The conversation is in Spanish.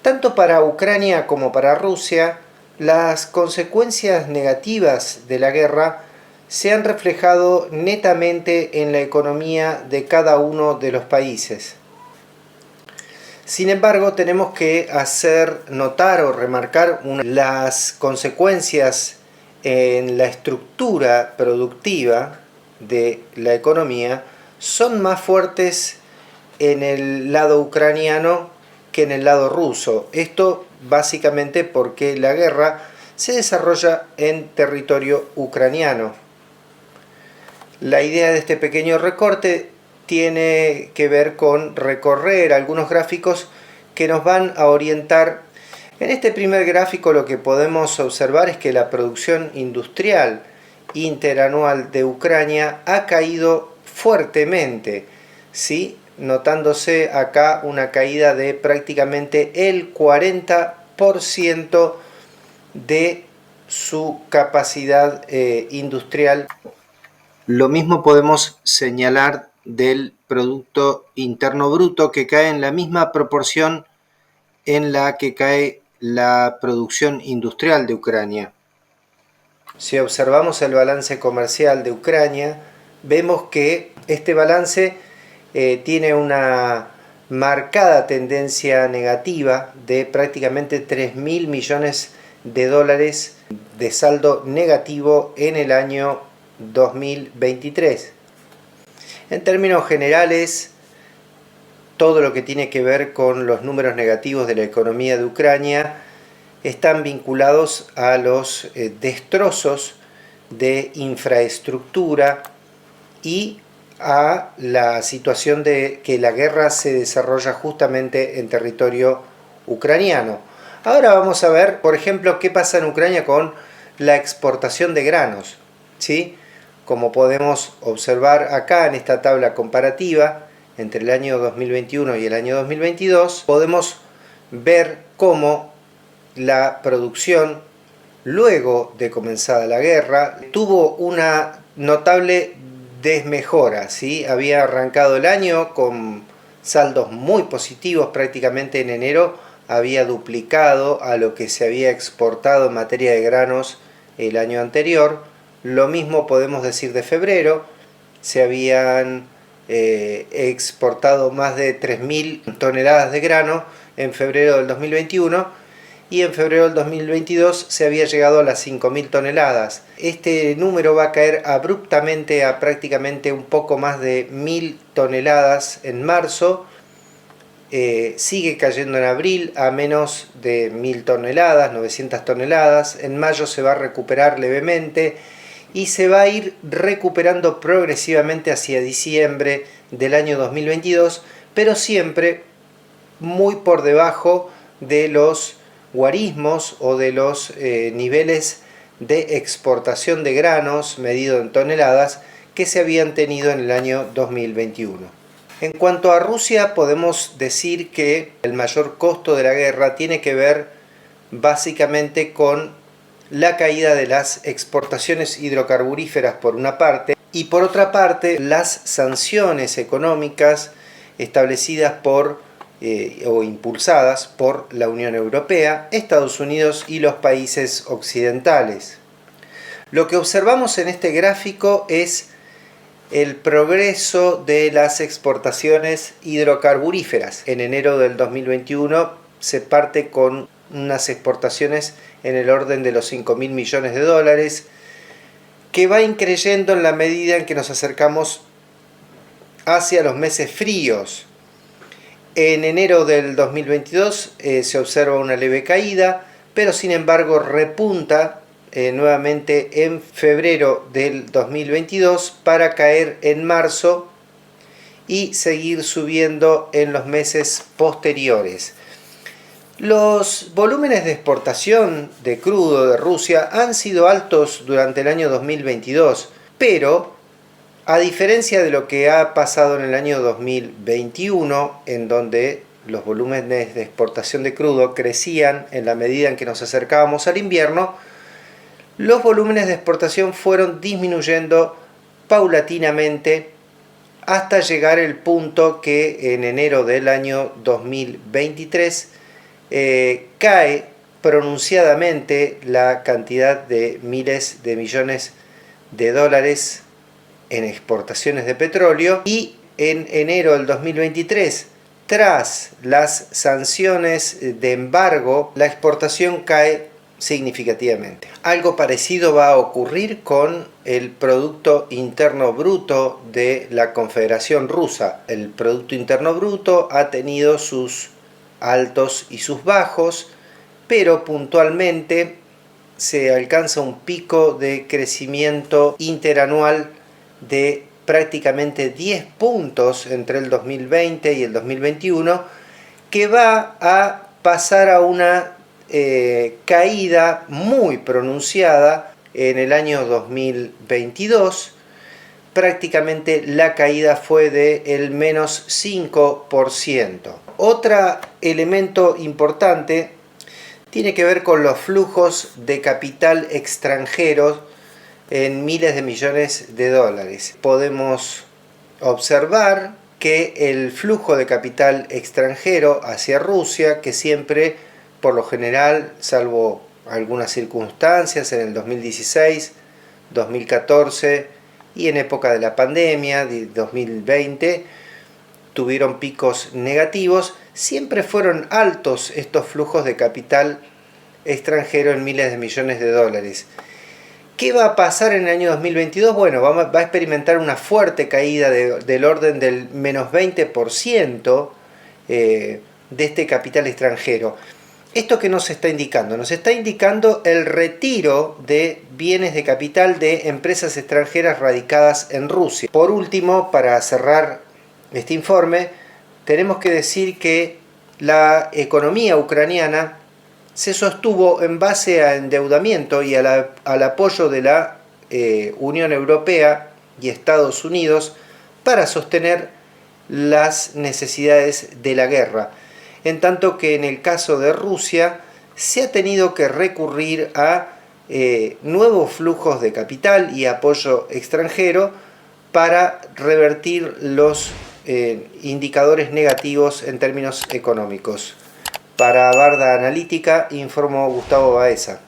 Tanto para Ucrania como para Rusia, las consecuencias negativas de la guerra se han reflejado netamente en la economía de cada uno de los países. Sin embargo, tenemos que hacer notar o remarcar las consecuencias en la estructura productiva de la economía son más fuertes en el lado ucraniano que en el lado ruso. Esto básicamente porque la guerra se desarrolla en territorio ucraniano. La idea de este pequeño recorte tiene que ver con recorrer algunos gráficos que nos van a orientar. En este primer gráfico lo que podemos observar es que la producción industrial interanual de Ucrania ha caído fuertemente, ¿sí? Notándose acá una caída de prácticamente el 40% de su capacidad industrial. Lo mismo podemos señalar del Producto Interno Bruto, que cae en la misma proporción en la que cae la producción industrial de Ucrania. Si observamos el balance comercial de Ucrania, vemos que este balance tiene una marcada tendencia negativa de prácticamente 3.000 millones de dólares de saldo negativo en el año 2023. En términos generales, todo lo que tiene que ver con los números negativos de la economía de Ucrania están vinculados a los destrozos de infraestructura y a la situación de que la guerra se desarrolla justamente en territorio ucraniano. Ahora vamos a ver, por ejemplo, qué pasa en Ucrania con la exportación de granos, ¿sí? Como podemos observar acá en esta tabla comparativa entre el año 2021 y el año 2022, podemos ver cómo la producción, luego de comenzada la guerra, tuvo una notable desmejora, ¿sí? Había arrancado el año con saldos muy positivos, prácticamente en enero había duplicado a lo que se había exportado en materia de granos el año anterior. Lo mismo podemos decir de febrero, se habían exportado más de 3.000 toneladas de grano en febrero del 2021 y en febrero del 2022 se había llegado a las 5.000 toneladas. Este número va a caer abruptamente a prácticamente un poco más de 1.000 toneladas en marzo. Sigue cayendo en abril a menos de 1.000 toneladas, 900 toneladas. En mayo se va a recuperar levemente y se va a ir recuperando progresivamente hacia diciembre del año 2022, pero siempre muy por debajo de los guarismos o de los niveles de exportación de granos medido en toneladas que se habían tenido en el año 2021. En cuanto a Rusia, podemos decir que el mayor costo de la guerra tiene que ver básicamente con la caída de las exportaciones hidrocarburíferas por una parte y por otra parte las sanciones económicas establecidas por o impulsadas por la Unión Europea, Estados Unidos y los países occidentales. Lo que observamos en este gráfico es el progreso de las exportaciones hidrocarburíferas. En enero del 2021 se parte con unas exportaciones en el orden de los 5.000 millones de dólares, que va increyendo en la medida en que nos acercamos hacia los meses fríos. En enero del 2022 se observa una leve caída, pero sin embargo repunta nuevamente en febrero del 2022 para caer en marzo y seguir subiendo en los meses posteriores. Los volúmenes de exportación de crudo de Rusia han sido altos durante el año 2022, pero a diferencia de lo que ha pasado en el año 2021, en donde los volúmenes de exportación de crudo crecían en la medida en que nos acercábamos al invierno, los volúmenes de exportación fueron disminuyendo paulatinamente hasta llegar al punto que en enero del año 2023 cae pronunciadamente la cantidad de miles de millones de dólares en exportaciones de petróleo, y en enero del 2023, tras las sanciones de embargo, la exportación cae significativamente. Algo parecido va a ocurrir con el Producto Interno Bruto de la Confederación Rusa. El Producto Interno Bruto ha tenido sus altos y sus bajos, pero puntualmente se alcanza un pico de crecimiento interanual de prácticamente 10 puntos entre el 2020 y el 2021, que va a pasar a una caída muy pronunciada en el año 2022. Prácticamente la caída fue del menos 5%. Otro elemento importante tiene que ver con los flujos de capital extranjero en miles de millones de dólares. Podemos observar que el flujo de capital extranjero hacia Rusia, que siempre, por lo general, salvo algunas circunstancias en el 2016, 2014 y en época de la pandemia de 2020, tuvieron picos negativos, siempre fueron altos estos flujos de capital extranjero en miles de millones de dólares. ¿Qué va a pasar en el año 2022? Bueno, va a experimentar una fuerte caída del orden del menos 20% de este capital extranjero. ¿Esto qué nos está indicando? Nos está indicando el retiro de bienes de capital de empresas extranjeras radicadas en Rusia. Por último, para cerrar este informe, tenemos que decir que la economía ucraniana se sostuvo en base a endeudamiento y al apoyo de la Unión Europea y Estados Unidos para sostener las necesidades de la guerra. En tanto que en el caso de Rusia se ha tenido que recurrir a nuevos flujos de capital y apoyo extranjero para revertir los indicadores negativos en términos económicos. Para Barda Analítica informó Gustavo Baeza.